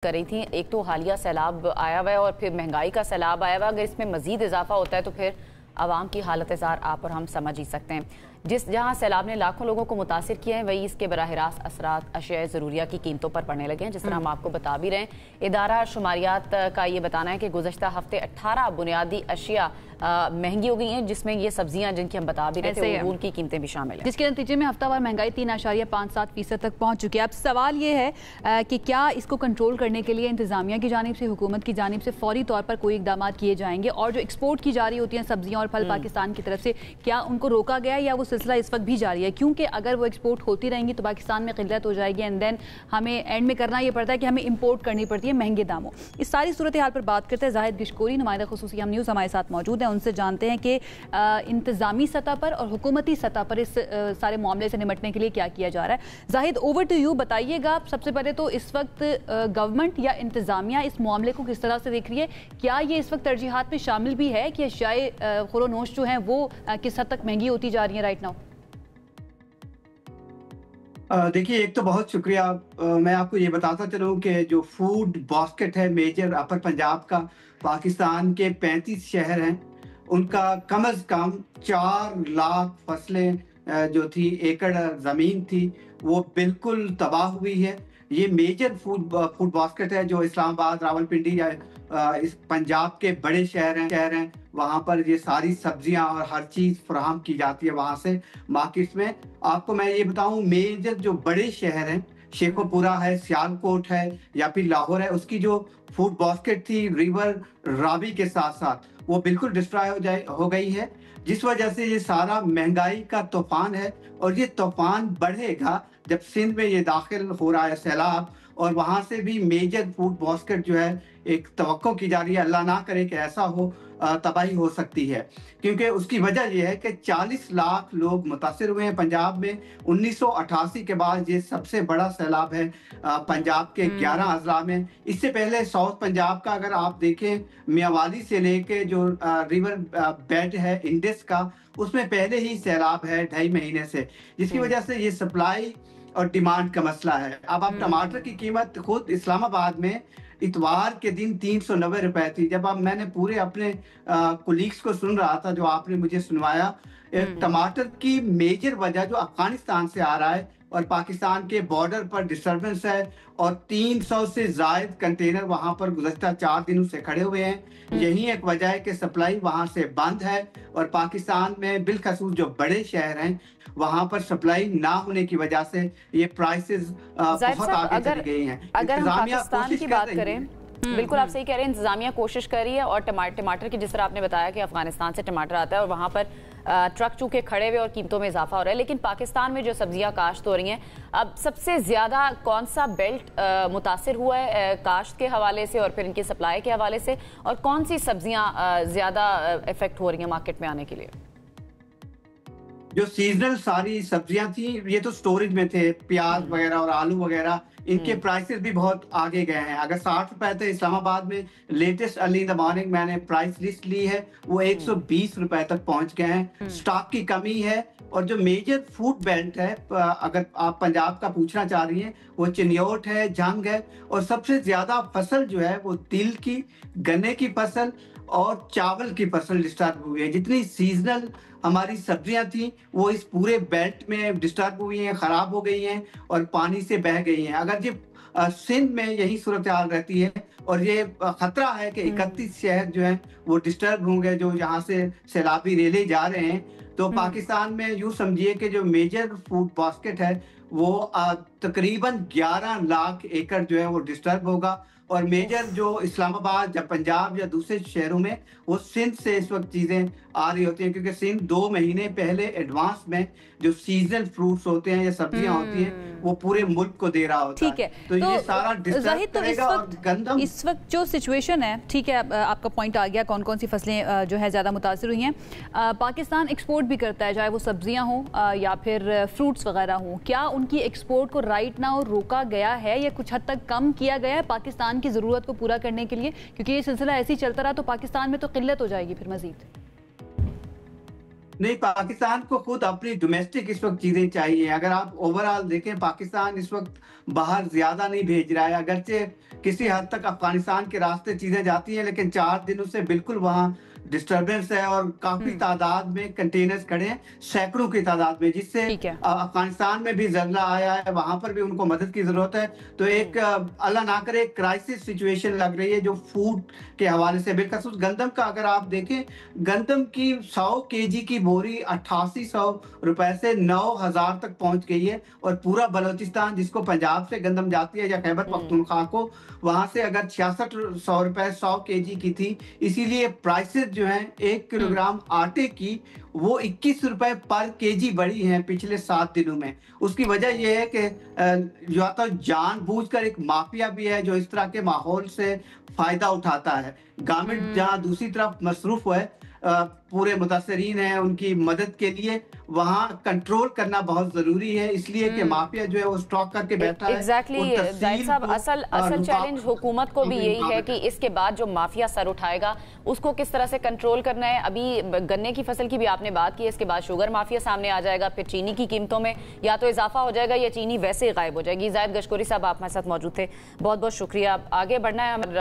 कर रही थी। एक तो हालिया सैलाब आया हुआ है और फिर महंगाई का सैलाब आया हुआ है। अगर इसमें मजीद इजाफा होता है तो फिर आवाम की हालत ज़ार आप और हम समझ ही सकते हैं। जहाँ सैलाब ने लाखों लोगों को मुतासिर किया है, वही इसके बराह रास्त असरात अशिया ज़रूरिया की कीमतों पर पड़ने लगे हैं। जिस तरह हम आपको बता भी रहे हैं, इदारा शुमारियात का ये बताना है कि गुज़श्ता हफ्ते 18 बुनियादी अशिया महंगी हो गई हैं, जिसमें ये सब्जियां जिनकी हम बता भी रहे थे उनकी कीमतें भी शामिल हैं, जिसके नतीजे में हफ्तावार महंगाई 3.57% तक पहुंच चुकी है। अब सवाल ये है कि क्या इसको कंट्रोल करने के लिए इंतजामिया की जानिब से, हुकूमत की जानिब से फौरी तौर पर कोई इकदाम किए जाएंगे, और जो एक्सपोर्ट की जा रही होती हैं सब्जियां और फल पाकिस्तान की तरफ से, क्या उनको रोका गया या वो सिलसिला इस वक्त भी जारी है? क्योंकि अगर वो एक्सपोर्ट होती रहेंगी तो पाकिस्तान में किल्लत हो जाएगी एंड देन हमें एंड में करना ये पड़ता है कि हमें इंपोर्ट करनी पड़ती है महंगे दामों। इस सारी सूरत हाल पर बात करते हैं। जाहिद गिशकोरी, नुमाइंदा खुसूसी हम न्यूज़, हमारे साथ मौजूद हैं। उनसे जानते हैं कि इंतजामी सतह पर और हुकूमती सतह पर इस सारे मामले से निपटने के लिए क्या किया जा रहा है। जाहिद, ओवर टू यू, बताइएगा सबसे पहले तो इस वक्त गवर्नमेंट या इंतजामिया इस मामले को किस तरह से देख रही है? क्या ये इस वक्त तरजीहात में शामिल भी है कि अशियाए खुरोनोश जो हैं वो किस हद तक महंगी होती जा रही हैं राइट नाउ? देखिए, एक तो बहुत शुक्रिया। मैं आपको ये बताता चलूँ कि जो फूड बास्केट है मेजर अपर पंजाब का, पाकिस्तान के 35 शहर हैं, उनका कम अज़ कम 4 लाख फसलें जो थी, एकड़ ज़मीन थी, वो बिल्कुल तबाह हुई है। ये मेजर फूड बास्केट है जो इस्लामाबाद, रावलपिंडी या इस पंजाब के बड़े शहर हैं, वहाँ पर ये सारी सब्जियां और हर चीज़ फराहम की जाती है वहाँ से मार्केट्स में। आपको मैं ये बताऊँ, मेजर जो बड़े शहर हैं, शेखोपुरा है, सियालकोट है या फिर लाहौर है, उसकी जो फूड बास्केट थी रिवर रावी के साथ साथ वो बिल्कुल डिस्ट्रॉय हो गई है, जिस वजह से ये सारा महंगाई का तूफान है। और ये तूफान बढ़ेगा जब सिंध में ये दाखिल हो रहा है सैलाब, और वहाँ से भी मेजर फूड बास्केट जो है एक तवक्को की जा रही है, अल्लाह ना करे कि ऐसा हो, तबाही हो सकती है। क्योंकि उसकी वजह यह है कि 40 लाख लोग मुतासिर हुए हैं पंजाब में। 1988 के बाद ये सबसे बड़ा सैलाब है पंजाब के 11 अजला में। इससे पहले साउथ पंजाब का अगर आप देखें, मियावाली से लेके जो रिवर बेड है इंडस का, उसमें पहले ही सैलाब है 2.5 महीने से, जिसकी वजह से ये सप्लाई और डिमांड का मसला है। अब आप टमाटर की कीमत खुद इस्लामाबाद में इतवार के दिन 390 रुपए थी। जब अब मैंने पूरे अपने कोलीग्स को सुन रहा था जो आपने मुझे सुनवाया, टमाटर की मेजर वजह जो अफगानिस्तान से आ रहा है और पाकिस्तान के बॉर्डर पर डिस्टर्बेंस है, और 300 से ज़ायद कंटेनर वहां पर गुज़श्ता 4 दिनों से खड़े हुए हैं। यही एक वजह है कि सप्लाई वहां से बंद है, और पाकिस्तान में बिलखसूस जो बड़े शहर हैं वहां पर सप्लाई ना होने की वजह से ये प्राइसेस बहुत आगे चली गई हैं। अगर हम पाकिस्तान की बात करें, बिल्कुल आप सही कह रहे हैं, इंतजामिया कोशिश कर रही है। और टमाटर की जिस तरह आपने बताया कि अफगानिस्तान से टमाटर आता है और वहाँ पर ट्रक चूके खड़े हुए और कीमतों में इजाफा हो रहा है, लेकिन पाकिस्तान में जो सब्जियां काश्त हो रही हैं, अब सबसे ज़्यादा कौन सा बेल्ट मुतासिर हुआ है काश्त के हवाले से और फिर इनकी सप्लाई के हवाले से, और कौन सी सब्जियां ज़्यादा इफेक्ट हो रही हैं मार्केट में आने के लिए? जो सीजनल सारी सब्जियां थी, ये तो स्टोरेज में थे, प्याज वगैरह और आलू वगैरह, इनके प्राइसेस भी बहुत आगे गए हैं। अगर 60 रुपए थे इस्लामाबाद में, latest early in the morning मैंने प्राइस लिस्ट ली है, वो 120 रुपए तक पहुंच गए हैं। स्टॉक की कमी है। और जो मेजर फूड बेल्ट है, अगर आप पंजाब का पूछना चाह रही हैं, वो चिन्योट है, जंग है, और सबसे ज्यादा फसल जो है वो तिल की, गन्ने की फसल और चावल की फसल डिस्टर्ब हुई है। जितनी सीजनल हमारी सब्जियां थी वो इस पूरे बेल्ट में डिस्टर्ब हुई हैं, खराब हो गई हैं और पानी से बह गई हैं। अगर ये सिंध में यही सूरत हाल रहती है और ये खतरा है कि 31 शहर जो हैं वो डिस्टर्ब होंगे, जो यहाँ से सैलाबी रेले जा रहे हैं, तो पाकिस्तान में यूँ समझिए कि जो मेजर फूड बास्केट है वो तकरीबन 11 लाख एकड़ जो है वो डिस्टर्ब होगा। और मेजर जो इस्लामाबाद या पंजाब या दूसरे शहरों में, वो सिंध से इस वक्त चीज़ें आ रही होती हैं, क्योंकि सिंध 2 महीने पहले एडवांस में जो सीजनल फ्रूट्स होते हैं या सब्जियां होती हैं वो पूरे मुल्क को दे रहा होता है। ठीक है, तो ये सारा डिस्टर्ब करेगा। और गंदम इस वक्त जो सिचुएशन है, ठीक है, आपका पॉइंट आ गया, कौन कौन सी फसलें जो है ज़्यादा मुतासिर हुई हैं। पाकिस्तान एक्सपोर्ट भी करता है, चाहे वो सब्जियां हों या फिर फ्रूट्स वगैरह हों। क्या उनकी एक्सपोर्ट को राइट नाउ रोका गया है या कुछ हद तक कम किया गया है पाकिस्तान की ज़रूरत को पूरा करने के लिए? क्योंकि ये सिलसिला ऐसे ही चलता रहा तो पाकिस्तान में तो किल्लत हो जाएगी फिर मज़ीद। नहीं, पाकिस्तान को खुद अपनी डोमेस्टिक इस वक्त चीजें चाहिए। अगर आप ओवरऑल देखें, पाकिस्तान इस वक्त बाहर ज्यादा नहीं भेज रहा है, अगरचे किसी हद तक अफगानिस्तान के रास्ते चीजें जाती हैं, लेकिन 4 दिनों से बिल्कुल वहां डिस्टरबेंस है और काफी तादाद में कंटेनर्स खड़े हैं, सैकड़ों की तादाद में, जिससे अफगानिस्तान में भी जल्ला आया है, वहां पर भी उनको मदद की जरूरत है। तो एक अल्लाह ना करे क्राइसिस सिचुएशन लग रही है जो फूड के हवाले से। बिलखसूस गंदम का अगर आप देखें, गंदम की 100 केजी की बोरी 8800 रुपए से 9000 तक पहुंच गई है, और पूरा बलोचिस्तान जिसको पंजाब से गंदम जाती है या खैबर पख्तूनख्वा को, वहां से अगर 6600 रुपए 100 केजी की थी। इसीलिए प्राइसेस जो है 1 किलोग्राम आटे की वो 21 रुपए पर केजी बढ़ी हैं पिछले 7 दिनों में। उसकी वजह यह है कि या तो जानबूझकर एक माफिया भी है जो इस तरह के माहौल से फायदा उठाता है। गवर्नमेंट जहां दूसरी तरफ मसरूफ है, पूरे मुतासरीन हैं उनकी मदद के लिए, वहां कंट्रोल करना बहुत जरूरी है, इसलिए कि माफिया जो है वो स्टॉक करके बैठा है। एग्जैक्टली जाहिद साहब, असल चैलेंज हुकूमत को भी यही है कि इसके बाद जो माफिया सर उठाएगा उसको किस तरह से कंट्रोल करना है। अभी गन्ने की फसल की भी आपने बात की, इसके बाद शुगर माफिया सामने आ जाएगा, फिर चीनी की कीमतों में या तो इजाफा हो जाएगा या चीनी वैसे ही गायब हो जाएगी। जाहिद गशकोरी साहब आप हमारे साथ मौजूद थे, बहुत बहुत शुक्रिया। आगे बढ़ना है।